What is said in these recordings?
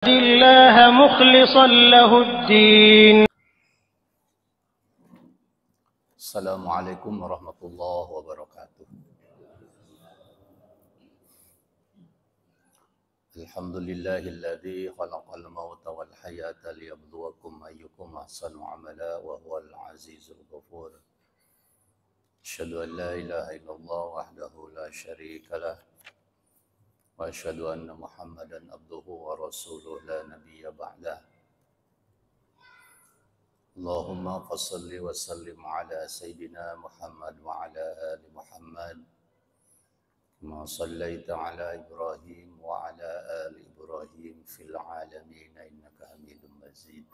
الله مخلصا له الدين. السلام عليكم ورحمة الله وبركاته. الحمد لله الذي خلق الموت والحياة ليبلوكم أيكم أحسن عملا وهو العزيز الغفور. أشهد أن لا إله إلا الله وحده لا شريك له وأشهد أن محمدا عبده ورسوله لا نبي بعده. اللهم فصل وسلم على سيدنا محمد وعلى آل محمد كما صليت على إبراهيم وعلى آل إبراهيم في العالمين إنك حميد مجيد.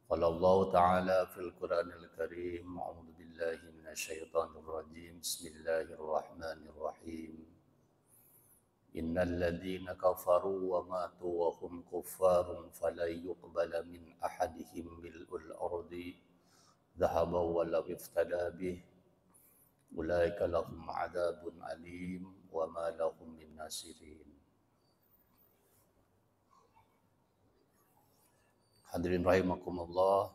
قال الله تعالى في القرآن الكريم: أعوذ بالله من الشيطان الرجيم بسم الله الرحمن الرحيم. إن الذين كفروا وماتوا وهم كفار فلن يقبل من أحدهم ملء الأرض ذهبا ولو افتدى به أولئك لهم عذاب أليم وما لهم من ناصرين. Hadirin rahimakumullah,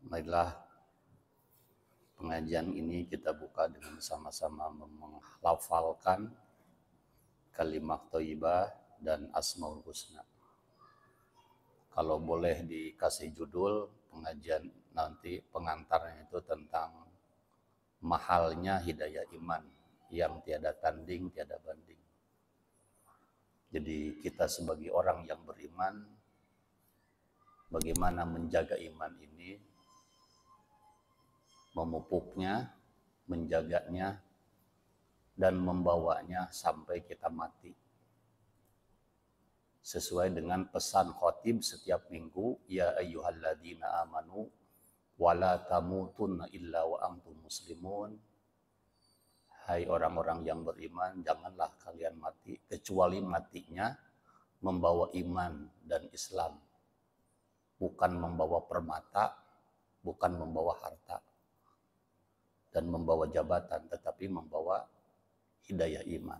marilah pengajian ini kita buka dengan sama-sama menghafalkan kalimat thayyibah dan asmaul husna. Kalau boleh dikasih judul pengajian nanti pengantarnya itu tentang mahalnya hidayah iman yang tiada tanding, tiada banding. Jadi kita sebagai orang yang beriman, bagaimana menjaga iman ini, memupuknya, menjaganya, dan membawanya sampai kita mati. Sesuai dengan pesan khatib setiap minggu, ya ayyuhalladzina amanu wala tamutunna illa wa antum muslimun. Hai orang-orang yang beriman, janganlah kalian mati kecuali matinya membawa iman dan Islam. Bukan membawa permata, bukan membawa harta dan membawa jabatan, tetapi membawa hidayah iman.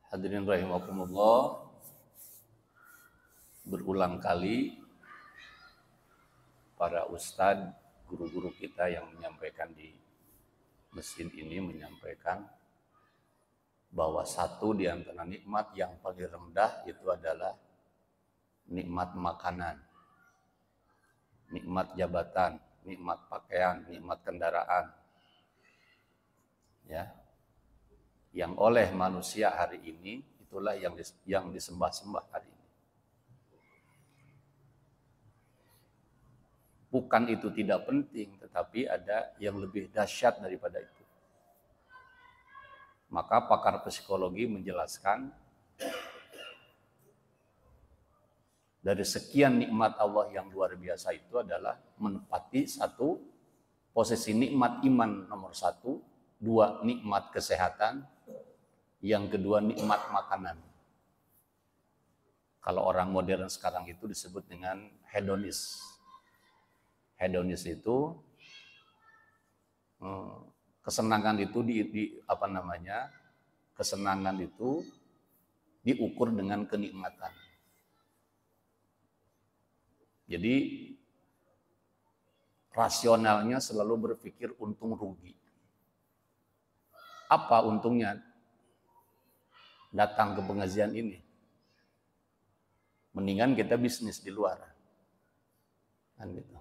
Hadirin rahimakumullah, berulang kali para ustadz, guru-guru kita yang menyampaikan di masjid ini menyampaikan bahwa satu di antara nikmat yang paling rendah itu adalah nikmat makanan, nikmat jabatan, nikmat pakaian, nikmat kendaraan. Ya. Yang oleh manusia hari ini itulah yang disembah-sembah hari ini. Bukan itu tidak penting, tetapi ada yang lebih dahsyat daripada itu. Maka pakar psikologi menjelaskan dari sekian nikmat Allah yang luar biasa itu adalah menepati satu, posisi nikmat iman nomor satu, dua nikmat kesehatan, yang kedua nikmat makanan. Kalau orang modern sekarang itu disebut dengan hedonis. Hedonis itu kesenangan itu kesenangan itu diukur dengan kenikmatan. Jadi rasionalnya selalu berpikir untung rugi. Apa untungnya datang ke pengajian ini? Mendingan kita bisnis di luar. Kan gitu.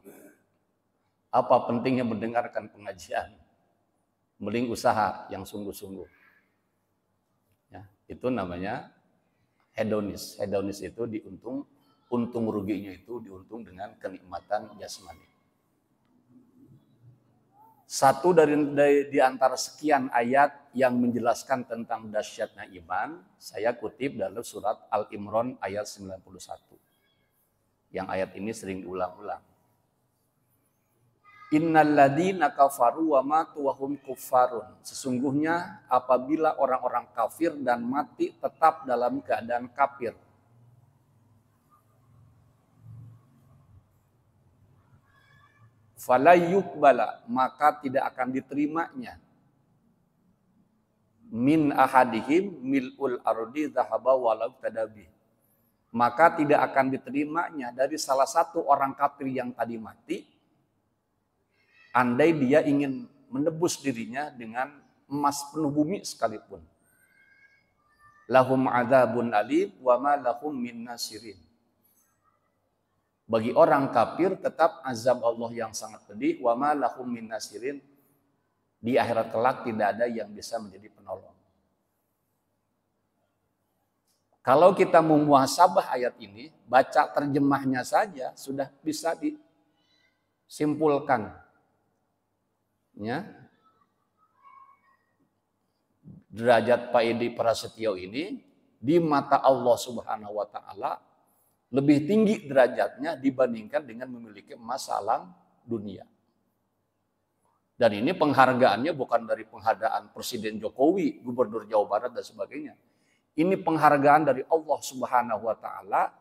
Apa pentingnya mendengarkan pengajian? Mending usaha yang sungguh-sungguh. Ya, itu namanya hedonis. Hedonis itu untung ruginya itu diuntung dengan kenikmatan jasmani. Satu di antara sekian ayat yang menjelaskan tentang dahsyatnya iman, saya kutip dalam surat Al-Imran ayat 91. Yang ayat ini sering diulang-ulang. Innalladzina kafaru wa matu wa hum kuffarun. Sesungguhnya apabila orang-orang kafir dan mati tetap dalam keadaan kafir. falayuqbala, maka tidak akan diterimanya, min ahadihim mil'ul ardi dhahaba walau tadabi, maka tidak akan diterimanya dari salah satu orang kafir yang tadi mati, andai dia ingin menebus dirinya dengan emas penuh bumi sekalipun. Lahum adzabun alim wa ma lahum min nasirin. Bagi orang kafir tetap azab Allah yang sangat pedih, wa ma lahum min nasirin. Di akhirat kelak tidak ada yang bisa menjadi penolong. Kalau kita memuhasabah ayat ini, baca terjemahnya saja sudah bisa disimpulkan. Ya. Derajat Pak Edi Prasetyo ini di mata Allah Subhanahu wa taala lebih tinggi derajatnya dibandingkan dengan memiliki emas alam dunia. Dan ini penghargaannya bukan dari penghargaan Presiden Jokowi, Gubernur Jawa Barat dan sebagainya. Ini penghargaan dari Allah Subhanahu wa taala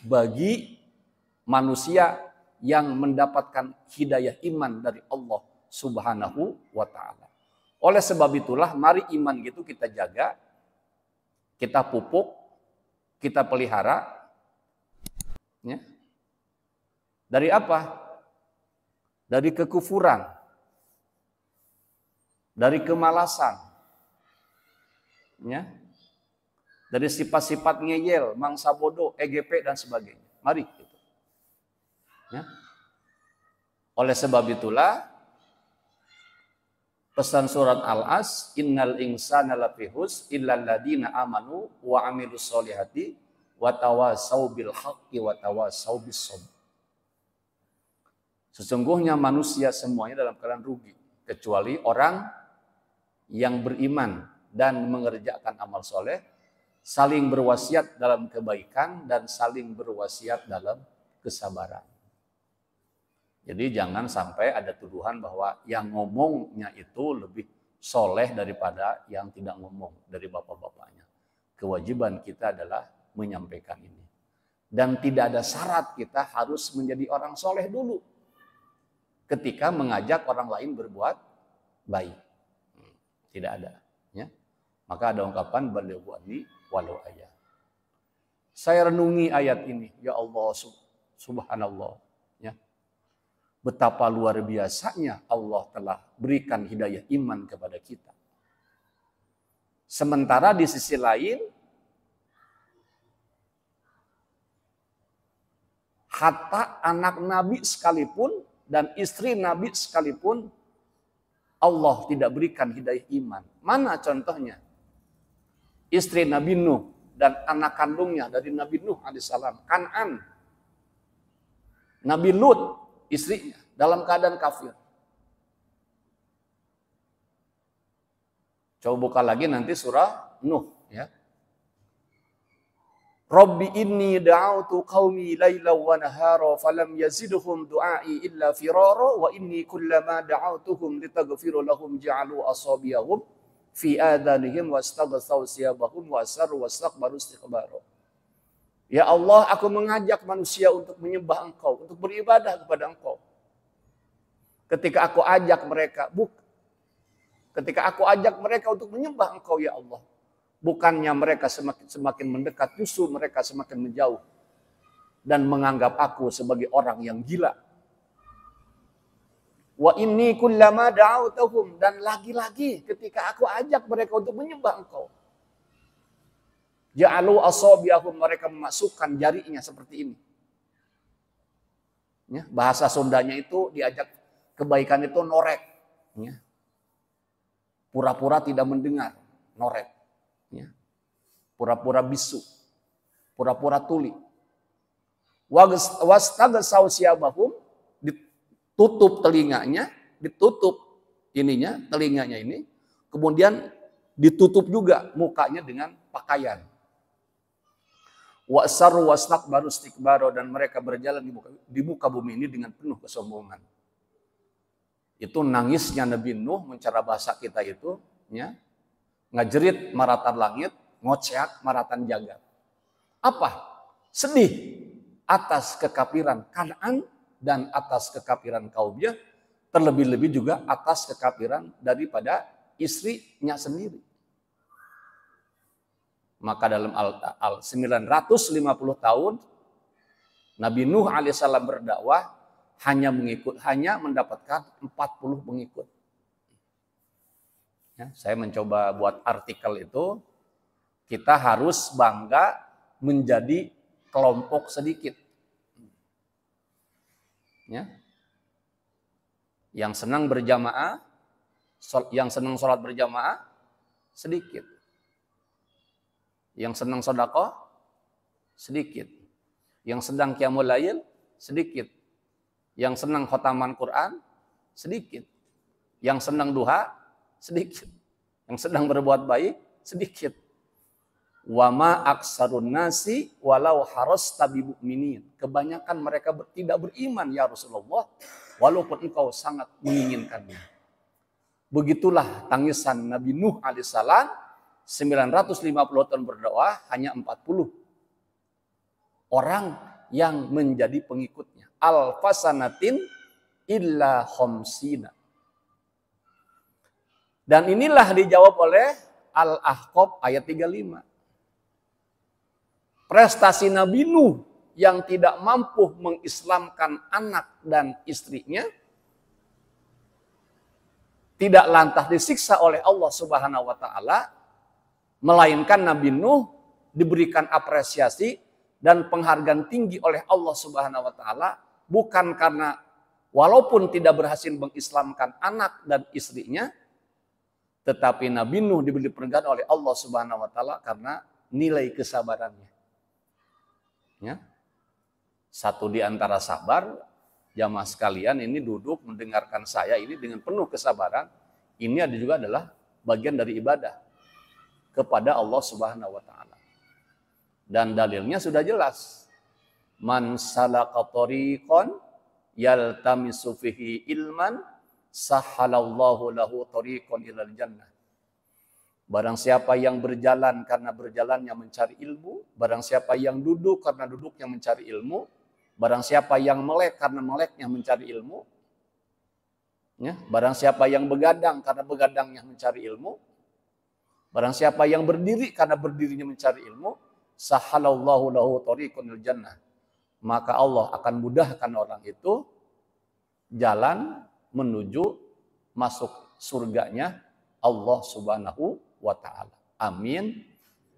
bagi manusia yang mendapatkan hidayah iman dari Allah Subhanahu wa taala. Oleh sebab itulah mari iman gitu kita jaga, kita pupuk, kita pelihara. Ya. Dari apa? Dari kekufuran, dari kemalasan, ya, dari sifat-sifat ngeyel, mangsa bodoh, EGP dan sebagainya. Mari gitu. Ya. Oleh sebab itulah pesan surat Al-As, innal insana lafi khusr illal ladzina amanu wa amilus solihati wa tawasau bil haqqi wa tawasau bis sabr. Sesungguhnya manusia semuanya dalam keadaan rugi kecuali orang yang beriman dan mengerjakan amal soleh, saling berwasiat dalam kebaikan dan saling berwasiat dalam kesabaran. Jadi jangan sampai ada tuduhan bahwa yang ngomongnya itu lebih soleh daripada yang tidak ngomong dari bapak-bapaknya. Kewajiban kita adalah menyampaikan ini. Dan tidak ada syarat kita harus menjadi orang soleh dulu ketika mengajak orang lain berbuat baik. Tidak ada. Ya. Maka ada ungkapan balighu anni walau ayat. Saya renungi ayat ini, ya Allah, subhanallah. Ya. Betapa luar biasanya Allah telah berikan hidayah iman kepada kita. Sementara di sisi lain, hatta anak Nabi sekalipun dan istri Nabi sekalipun Allah tidak berikan hidayah iman. Mana contohnya? Istri Nabi Nuh dan anak kandungnya dari Nabi Nuh alaihissalam, Kan'an. Nabi Lut, istrinya dalam keadaan kafir. Coba buka lagi nanti surah Nuh, ya. Rabbi inni da'autu qaumi laila wa nahara falam yazidhum du'ai illa firara wa inni kullama da'autuhum litaghfira lahum ja'alu asabiyahum fi adanihim wastaghsaw siyabahum wa asarru wastakbaru istikbara. Ya Allah, aku mengajak manusia untuk menyembah Engkau, untuk beribadah kepada Engkau. Ketika aku ajak mereka untuk menyembah Engkau, ya Allah, bukannya mereka semakin mendekat, justru mereka semakin menjauh dan menganggap aku sebagai orang yang gila. Wa inni kullama da'awtahum, dan lagi-lagi ketika aku ajak mereka untuk menyembah Engkau, ja'alu asabiahum, mereka memasukkan jarinya seperti ini. Ya, bahasa Sundanya itu diajak kebaikan itu norek. Ya. Pura-pura tidak mendengar, norek. Ya. Pura-pura bisu, pura-pura tuli. Wastaghsaw siyabahum, ditutup telinganya, ditutup telinganya ini, kemudian ditutup juga mukanya dengan pakaian. Wa asarru wastakbaru istikbara, dan mereka berjalan di muka bumi ini dengan penuh kesombongan. Itu nangisnya Nabi Nuh, mencara bahasa kita itu, ya, ngajerit maratan langit, ngoceak maratan jagat. Apa? Sedih atas kekafiran Kan'an dan atas kekafiran kaumnya, Terlebih-lebih juga atas kekafiran daripada istrinya sendiri. Maka dalam 950 tahun Nabi Nuh alaihissalam berdakwah hanya mendapatkan 40 pengikut. Ya, saya mencoba buat artikel itu, kita harus bangga menjadi kelompok sedikit. Ya. Yang senang berjamaah, yang senang sholat berjamaah sedikit. Yang senang sedekah sedikit. Yang sedang qiyamul lail sedikit. Yang senang khataman Quran sedikit. Yang senang duha sedikit. Yang sedang berbuat baik sedikit. Wa ma aksarun nasi walau harasta bi mu'minin. Kebanyakan mereka tidak beriman ya Rasulullah walaupun engkau sangat menginginkannya. Begitulah tangisan Nabi Nuh alaihissalam 950 tahun berdakwah, hanya 40 orang yang menjadi pengikutnya. Alfasanatin illa khamsina. Dan inilah dijawab oleh Al-Ahqaf ayat 35. Prestasi Nabi Nuh yang tidak mampu mengislamkan anak dan istrinya tidak lantas disiksa oleh Allah Subhanahu wa taala, melainkan Nabi Nuh diberikan apresiasi dan penghargaan tinggi oleh Allah Subhanahu wa taala bukan karena walaupun tidak berhasil mengislamkan anak dan istrinya, tetapi Nabi Nuh diberi penghargaan oleh Allah Subhanahu wa taala karena nilai kesabarannya. Ya. Satu di antara sabar, jamaah sekalian ini duduk mendengarkan saya ini dengan penuh kesabaran, ini juga adalah bagian dari ibadah kepada Allah Subhanahu wa taala. Dan dalilnya sudah jelas. Man salaka tariqan yaltamisu fihi ilman sahhalallahu lahu tariqan ilal jannah. Barang siapa yang berjalan karena berjalannya mencari ilmu, barang siapa yang duduk karena duduknya mencari ilmu, barang siapa yang melek karena meleknya mencari ilmu, ya, barang siapa yang begadang karena begadangnya mencari ilmu, barang siapa yang berdiri karena berdirinya mencari ilmu, sahhalallahu lahu tariqan ilal jannah. Maka Allah akan mudahkan orang itu jalan menuju masuk surganya Allah Subhanahu wa taala. Amin.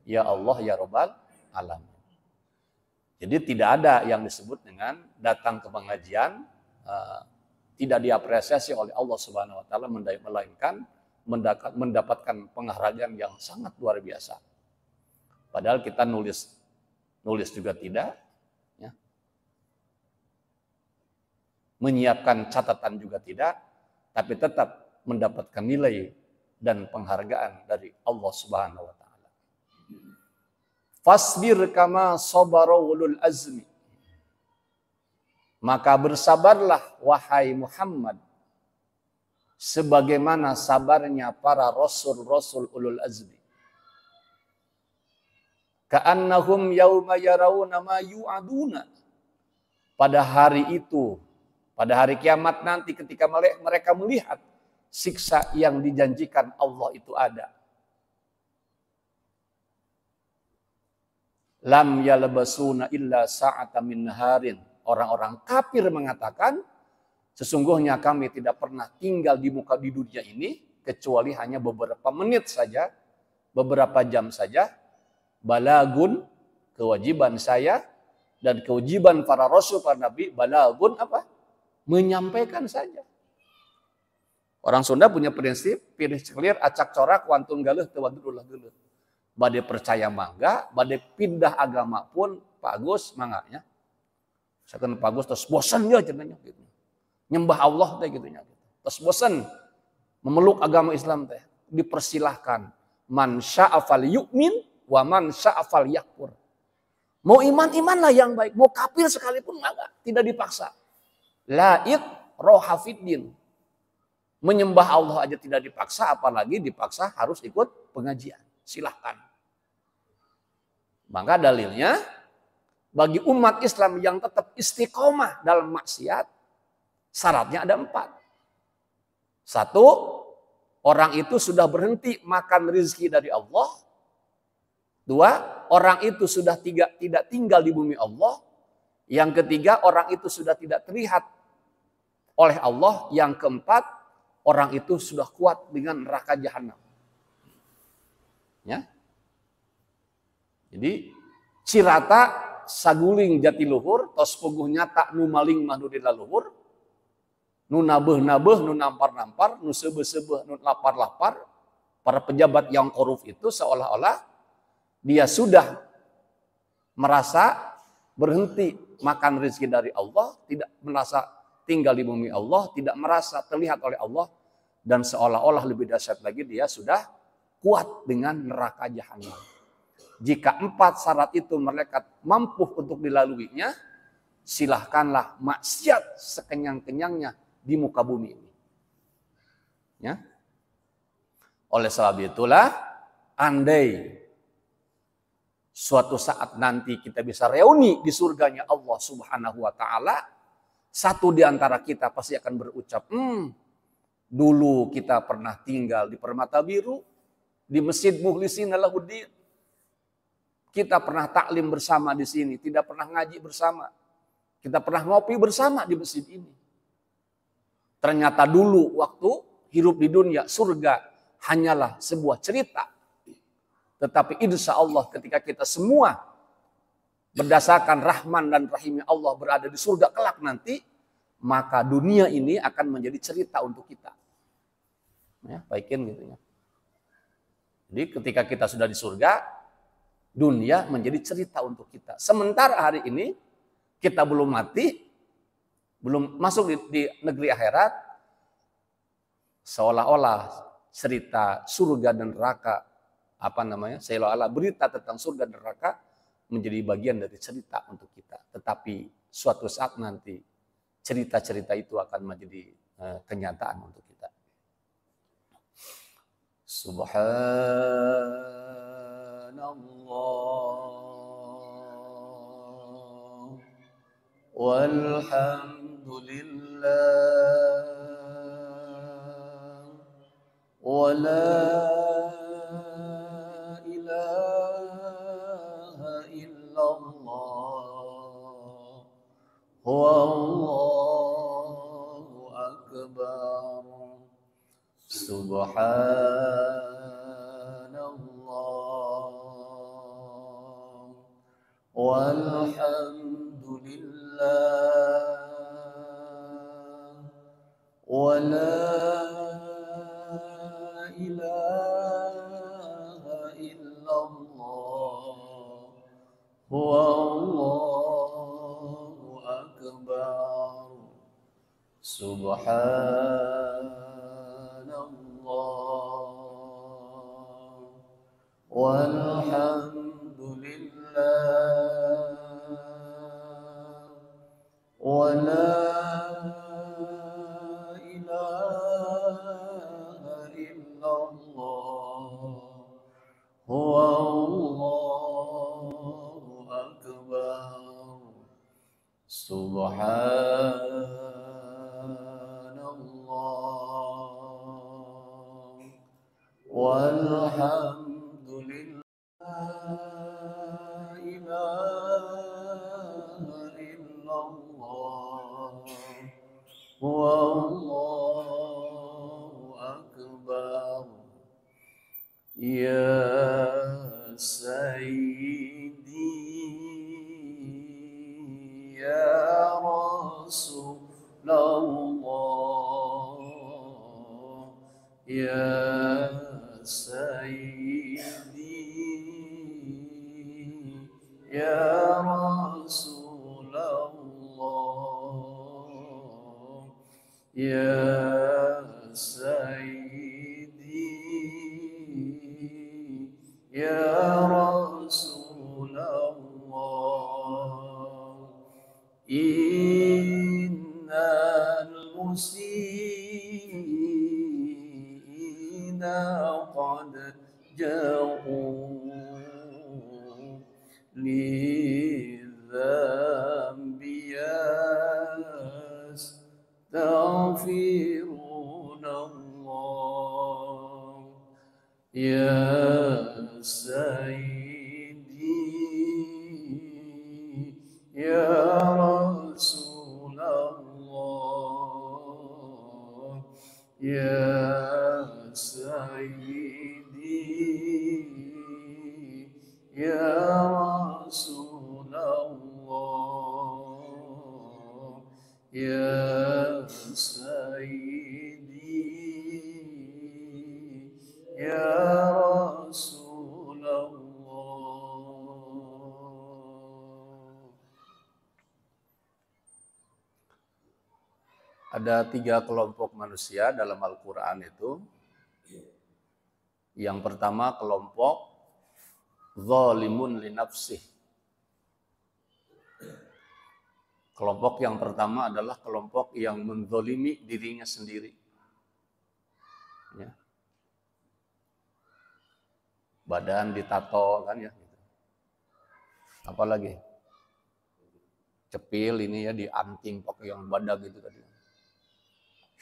Ya Allah ya Rabbal alamin. Jadi tidak ada yang disebut dengan datang ke pengajian tidak diapresiasi oleh Allah Subhanahu wa taala, melainkan mendapatkan penghargaan yang sangat luar biasa. Padahal kita nulis juga tidak, ya. Menyiapkan catatan juga tidak, tapi tetap mendapatkan nilai dan penghargaan dari Allah Subhanahu wa taala. Fasbir kama sabara ulul azmi. Maka bersabarlah wahai Muhammad sebagaimana sabarnya para rasul-rasul ulul azmi. Ka'annahum yauma yarawna ma yu'aduna. Pada hari itu, pada hari kiamat nanti ketika mereka melihat siksa yang dijanjikan Allah itu ada. Lam yalbasuna illa sa'atan min naharin. Orang-orang kafir mengatakan, sesungguhnya kami tidak pernah tinggal di dunia ini kecuali hanya beberapa menit saja, beberapa jam saja. Balagun, kewajiban saya dan kewajiban para rasul, para nabi, balagun apa? Menyampaikan saja. Orang Sunda punya prinsip, pilih clear, acak corak, wantun galeh, tewadul ulah geuleuh. Bade percaya mangga, bade pindah agama pun, Pak Agus manganya. Sakeun Pak Agus terus bosan ya cenanya gitu. Nyembah Allah teh gitu nya. Terus bosan memeluk agama Islam teh. Dipersilahkan. Man syaa falyu'min wa man syaa falyakfur. Mau iman-imanlah yang baik, mau kafir sekalipun enggak, tidak dipaksa. La ikraha fiddin. Menyembah Allah aja tidak dipaksa, apalagi dipaksa harus ikut pengajian. Silahkan. Maka dalilnya, bagi umat Islam yang tetap istiqomah dalam maksiat, syaratnya ada 4. Satu, orang itu sudah berhenti makan rezeki dari Allah. Dua, orang itu sudah tidak tinggal di bumi Allah. Yang ketiga, orang itu sudah tidak terlihat oleh Allah. Yang keempat, orang itu sudah kuat dengan neraka jahanam. Ya. Jadi, cirata saguling jatiluhur, tos puguh nyata nu maling mahdudina luhur, nu nabeh-nabeh, nu nampar-nampar, nu sebeh-sebeh, nu lapar-lapar. Para pejabat yang korup itu seolah-olah dia sudah merasa berhenti makan rezeki dari Allah, tidak merasa tinggal di bumi Allah, tidak merasa terlihat oleh Allah, dan seolah-olah lebih dahsyat lagi dia sudah kuat dengan neraka jahanam. Jika 4 syarat itu mereka mampu untuk dilaluinya, silahkanlah maksiat sekenyang-kenyangnya di muka bumi ini. Ya. Oleh sebab itulah, andai suatu saat nanti kita bisa reuni di surganya Allah Subhanahu wa Ta'ala, satu di antara kita pasti akan berucap, dulu kita pernah tinggal di Permata Biru, di Masjid Mukhlisin Lahuddin. Kita pernah taklim bersama di sini, tidak pernah ngaji bersama. Kita pernah ngopi bersama di masjid ini. Ternyata dulu waktu hidup di dunia, surga hanyalah sebuah cerita. Tetapi insya Allah ketika kita semua berdasarkan rahman dan rahimnya Allah berada di surga kelak nanti, maka dunia ini akan menjadi cerita untuk kita. Ya, baikin gitu ya. Jadi ketika kita sudah di surga, dunia menjadi cerita untuk kita. Sementara hari ini kita belum mati, belum masuk di negeri akhirat, seolah-olah cerita surga dan neraka, seolah-olah berita tentang surga dan neraka menjadi bagian dari cerita untuk kita. Tetapi suatu saat nanti cerita-cerita itu akan menjadi kenyataan untuk kita. Subhanallah walhamdulillah wala ilaha illallah wallahu akbar. Subhanallah walhamdulillah wala ilaha illallah wallahu akbar. Subhanallah walhamdulillah wala ilaha illallah wallahu akbar. Subhanallah walhamdulillah la ilaha illallah wallahu akbar. Ya Sayyidi ya Rasulullah ya Sayyidi ya Rasulullah ya Sayyidi ya Rasulullah innal musina qad ja'u lidhambi yastaghfiruna Ya Sayyidi Ya Rasulullah Ya Sayyidi Ya Rasulullah Ya Sayyidi Ya Rasulullah. Ada 3 kelompok manusia dalam Al-Quran itu. Yang pertama kelompok zalimun li nafsih. Kelompok yang pertama adalah kelompok yang menzalimi dirinya sendiri. Ya. Badan ditato kan ya. Apalagi cepil ini ya dianting pakai yang badak gitu tadi.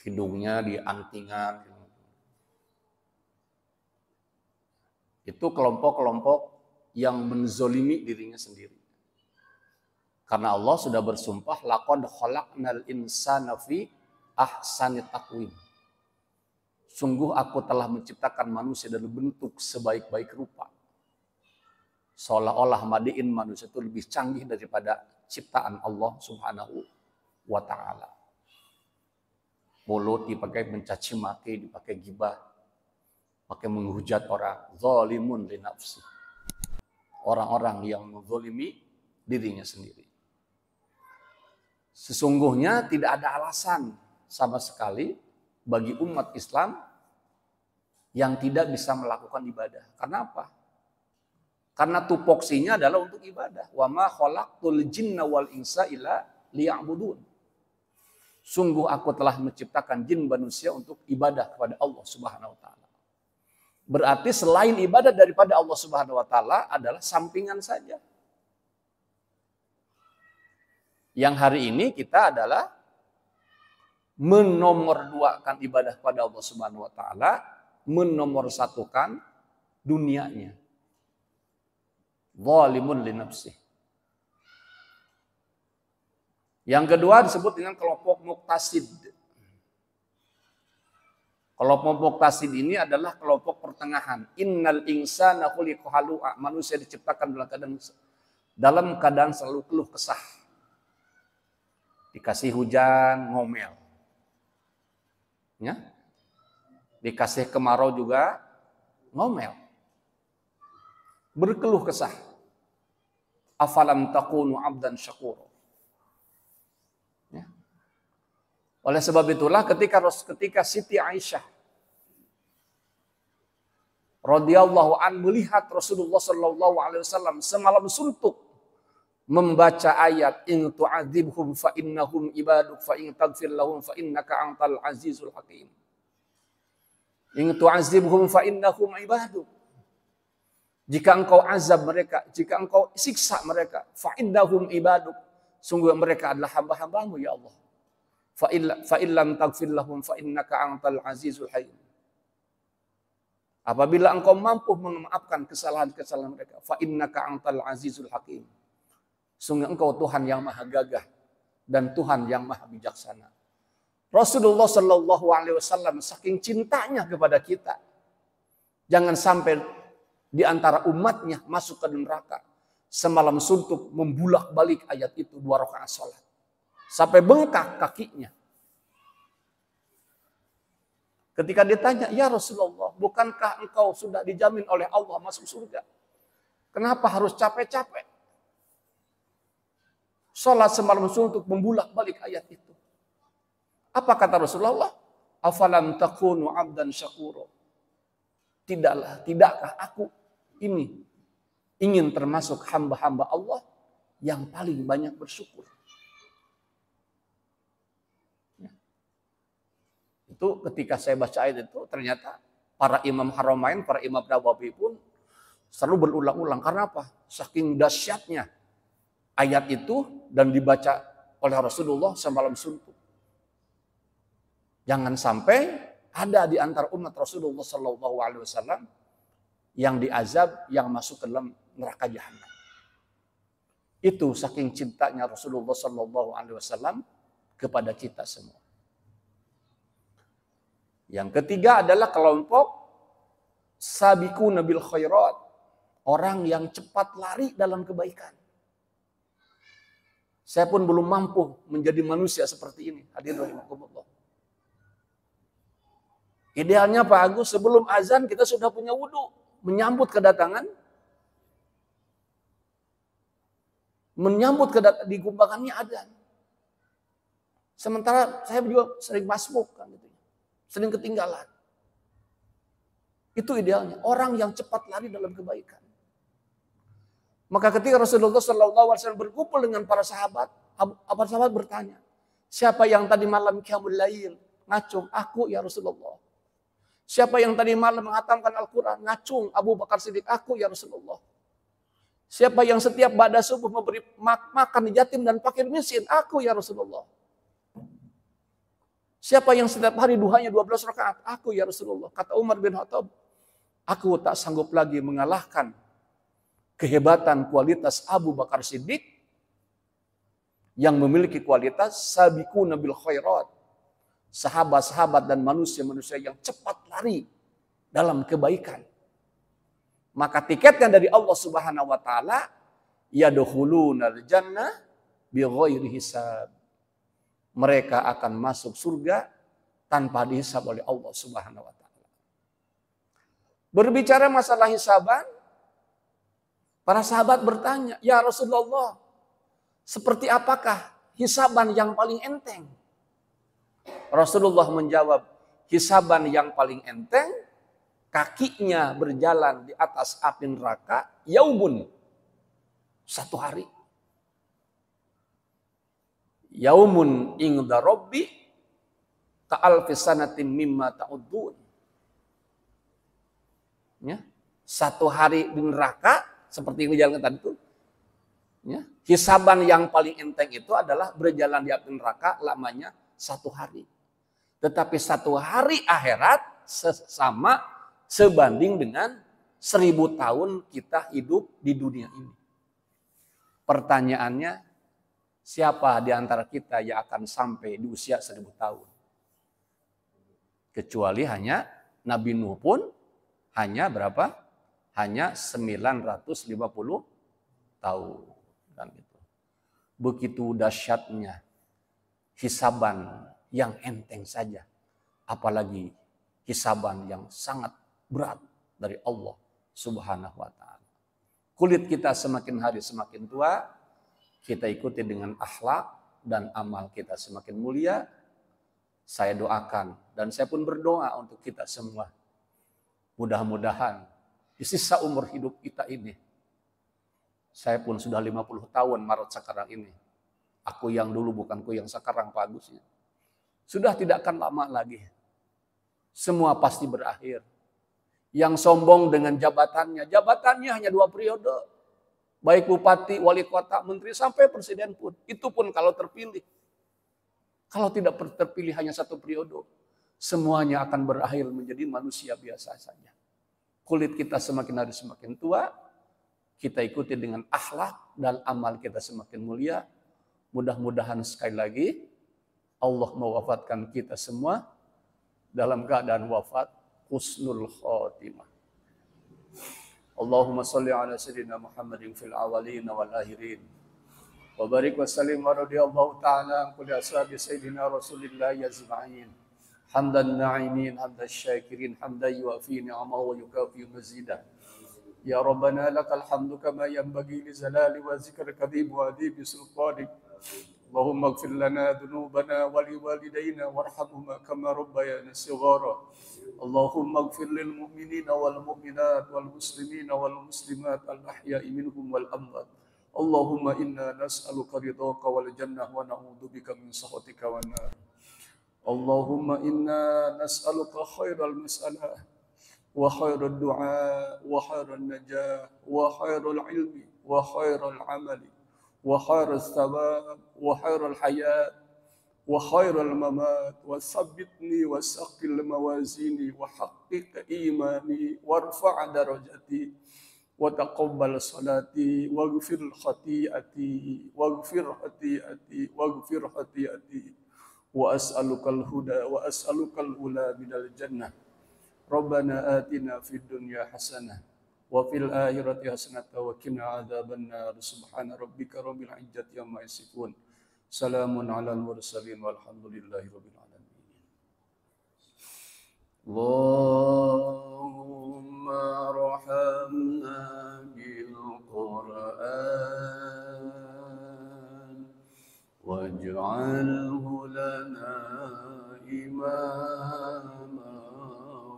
Hidungnya diantingan. Itu kelompok-kelompok yang menzolimi dirinya sendiri. Karena Allah sudah bersumpah, laqad khalaqnal insana fi ahsani taqwim. Sungguh aku telah menciptakan manusia dalam bentuk sebaik-baik rupa. Seolah-olah madiin manusia itu lebih canggih daripada ciptaan Allah Subhanahu wa ta'ala. Mulut dipakai mencaci maki, dipakai gibah, pakai menghujat orang, zalimun li nafsi. Orang-orang yang menzalimi dirinya sendiri. Sesungguhnya tidak ada alasan sama sekali bagi umat Islam yang tidak bisa melakukan ibadah. Karena apa? Karena tupoksinya adalah untuk ibadah. Wa ma khalaqtul jinna wal insa illa liya'budun. Sungguh aku telah menciptakan jin manusia untuk ibadah kepada Allah Subhanahu wa taala. Berarti selain ibadah daripada Allah Subhanahu wa taala adalah sampingan saja. Yang hari ini kita adalah menomorduakan ibadah kepada Allah Subhanahu wa taala, menomorsatukan dunianya. Zalimun li nafsih. Yang kedua disebut dengan kelompok muqtasid. Kelompok muqtasid ini adalah kelompok pertengahan. Innal insana khuliqa halu'a. Manusia diciptakan dalam keadaan selalu keluh kesah. Dikasih hujan, ngomel. Ya? Dikasih kemarau juga, ngomel. Berkeluh kesah. Afalam takunu abdan syakura. Oleh sebab itulah ketika Siti Aisyah radhiyallahu an melihat Rasulullah sallallahu alaihi wasallam semalam suntuk membaca ayat in tu'adzibhum fa innahum ibaduk fa in taghfir lahum fa innaka antal azizul hakim. In tu'adzibhum fa innahum ibaduk. Jika engkau azab mereka, jika engkau siksa mereka, fa innahum ibaduk. Sungguh mereka adalah hamba-hambamu ya Allah. Fa illam taghfir lahum fa innaka antal azizul hakim. Apabila engkau mampu memaafkan kesalahan-kesalahan mereka, fa innaka antal azizul hakim. Sungguh engkau Tuhan yang maha gagah dan Tuhan yang maha bijaksana. Rasulullah Shallallahu Alaihi Wasallam saking cintanya kepada kita, jangan sampai di antara umatnya masuk ke neraka. Semalam suntuk membulak balik ayat itu 2 rakaat salat. Sampai bengkak kakinya. Ketika ditanya, ya Rasulullah, bukankah engkau sudah dijamin oleh Allah masuk surga? Kenapa harus capek-capek? Salat semalam suntuk membulak balik ayat itu. Apa kata Rasulullah? Afalam takunu abdan syakuro. Tidakkah aku ini ingin termasuk hamba-hamba Allah yang paling banyak bersyukur? Itu ketika saya baca ayat itu ternyata para imam haramain, para imam Nawawi pun selalu berulang-ulang. Karena apa? Saking dahsyatnya ayat itu dan dibaca oleh Rasulullah semalam suntuk. Jangan sampai ada di antara umat Rasulullah Sallallahu Alaihi Wasallam yang diazab, yang masuk ke dalam neraka jahanam. Itu saking cintanya Rasulullah SAW kepada kita semua. Yang ketiga adalah kelompok sabiquna bil khairat, orang yang cepat lari dalam kebaikan. Saya pun belum mampu menjadi manusia seperti ini. Hadirin rahimakumullah. Idealnya Pak Agus, sebelum azan kita sudah punya wudu, menyambut kedatangan, dikumandangkannya azan. Sementara saya juga sering masbuk kan gitu. Sering ketinggalan. Itu idealnya, orang yang cepat lari dalam kebaikan. Maka ketika Rasulullah SAW berkumpul dengan para sahabat bertanya, siapa yang tadi malam qiyamul lail ngacung? Aku ya Rasulullah. Siapa yang tadi malam menghatamkan Al-Quran? Ngacung Abu Bakar Siddiq. Aku ya Rasulullah. Siapa yang setiap ba'da subuh memberi makan yatim dan fakir miskin? Aku ya Rasulullah. Siapa yang setiap hari duhanya 12 rakaat? Aku ya Rasulullah. Kata Umar bin Khattab, aku tak sanggup lagi mengalahkan kehebatan kualitas Abu Bakar Siddiq yang memiliki kualitas sabiquna bil khairat. Sahabat-sahabat dan manusia-manusia yang cepat lari dalam kebaikan. Maka tiketnya dari Allah Subhanahu wa taala, yadkhulunal jannah bighairi hisab. Mereka akan masuk surga tanpa dihisab oleh Allah Subhanahu wa taala. Berbicara masalah hisaban, para sahabat bertanya, "Ya Rasulullah, seperti apakah hisaban yang paling enteng?" Rasulullah menjawab, hisaban yang paling enteng, kakinya berjalan di atas api neraka, yaumun, satu hari. Yaumun inda rabbi ka'alfi sanatin mimma ta'udun. Ya, satu hari di neraka, seperti yang dijalankan tadi itu. Ya, hisaban yang paling enteng itu adalah berjalan di api neraka lamanya satu hari. Tetapi satu hari akhirat sama sebanding dengan 1000 tahun kita hidup di dunia ini. Pertanyaannya, siapa di antara kita yang akan sampai di usia 1000 tahun? Kecuali hanya Nabi Nuh pun hanya berapa? Hanya 950 tahun. Kan gitu. Begitu dahsyatnya hisaban yang enteng saja. Apalagi hisaban yang sangat berat dari Allah Subhanahu wa ta'ala. Kulit kita semakin hari semakin tua, kita ikuti dengan akhlak dan amal kita semakin mulia. Saya doakan dan saya pun berdoa untuk kita semua. Mudah-mudahan di sisa umur hidup kita ini, saya pun sudah 50 tahun Maret sekarang ini. Aku yang dulu bukanku yang sekarang Pak Agus. Sudah tidak akan lama lagi. Semua pasti berakhir. Yang sombong dengan jabatannya hanya 2 periode. Baik bupati, wali kota, menteri, sampai presiden pun. Itu pun kalau terpilih. Kalau tidak terpilih hanya 1 periode. Semuanya akan berakhir menjadi manusia biasa saja. Kulit kita semakin hari semakin tua. Kita ikuti dengan akhlak dan amal kita semakin mulia. Mudah-mudahan sekali lagi Allah mewafatkan kita semua dalam keadaan wafat husnul khotimah. Allahumma salli ala sayyidina Muhammadin fil awwalin wal akhirin. Wa barik wa sallim wa radiyallahu ta'ala an kulli ashabi sayyidina Rasulillah ajma'in. Hamdan na'imin, hamdan syakirin, hamdan yuafi ni'amahu wa yukafi mazidah. Ya Rabbana lakal hamdu kama yanbaghi li zalali wa zikrika wa adibi sultanik. Allahumma ighfir lana dhunubana wa liwalidayna warhamhuma kama rabbayana shighara. Allahumma ighfir lil mu'minina wal mu'minat wal muslimina wal muslimat al ahya'i minhum wal amwat. Allahumma inna nas'aluka ridhaka wal jannah wa na'udzubika min sakhatika wan nar. Allahumma inna nas'aluka khairal mas'alah wa khairal du'a wa khairal najah wa khairal ilmi wa khairal amali wa khairal thawab wa khairal hayat وخير الممات وثبتني وثقل موازيني وحقق إيماني وارفع درجتي وتقبل صلاتي واغفر خطيئتي واغفر خطيئتي وأسألك الهدى وأسألك الأولى من الجنة. ربنا آتنا في الدنيا حسنة وفي الآخرة حسنة وقنا عذاب النار. سبحان ربك رب العزة عما يصفون سلام على المرسلين والحمد لله رب العالمين. اللهم ارحمنا بالقرآن واجعله لنا إماما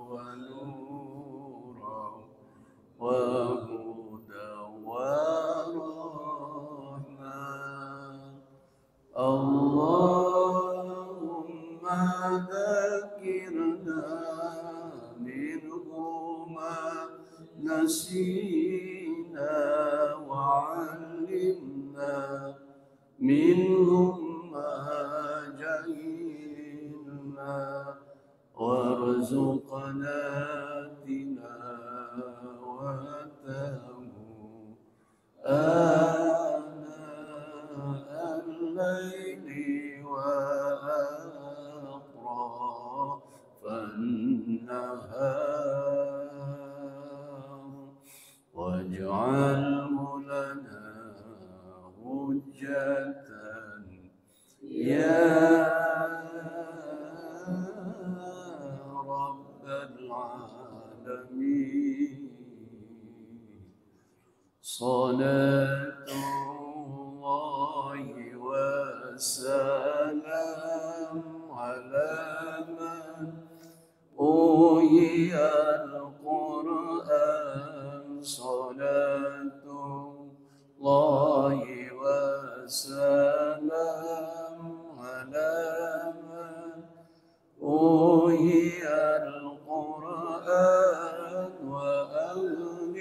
ونورا وهدى ورحمة. اللهم ذكرنا منه ما نسينا وعلمنا منهم ما جهلنا وارزقنا تلاوته آناء الليل وأطراف النهار واجعله لنا حجة يا رب العالمين. صلاة الله وسلام على من أوحي القرآن. صلاة الله وسلام على من أوحي القرآن وأهل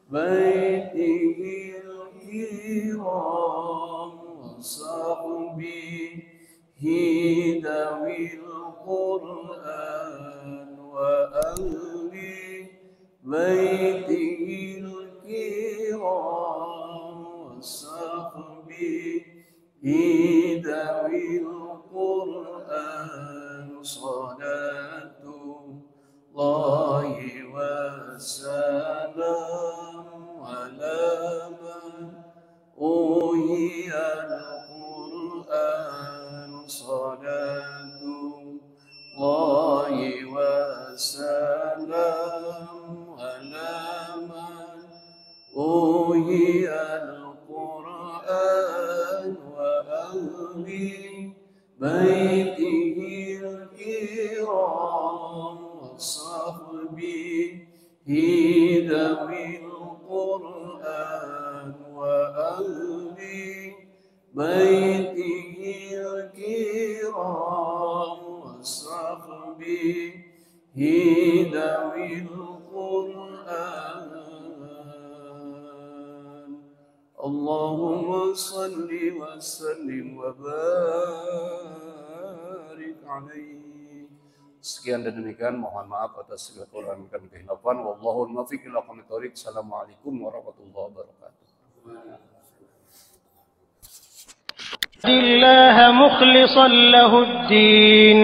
بيته الكرام وصحبه ذوي القرآن وأهل بيته الكرام وصحبه ذوي القرآن. صلاة الله وسلام على من أوحي القرآن. صلاة الله وسلام على من أوحي القرآن وأهل بيته الكرام وصحبه ذوي القرآن وأهل بيته الكرام وصحبه ذوي القرآن. اللهم صل وسلم وبارك عليه. Sekian dan demikian, mohon maaf atas segala kekurangan dan kehilafan. Wallahul muwaffiq ila aqwamit thoriq. Assalamualaikum warahmatullahi wabarakatuh. لله مخلصا له الدين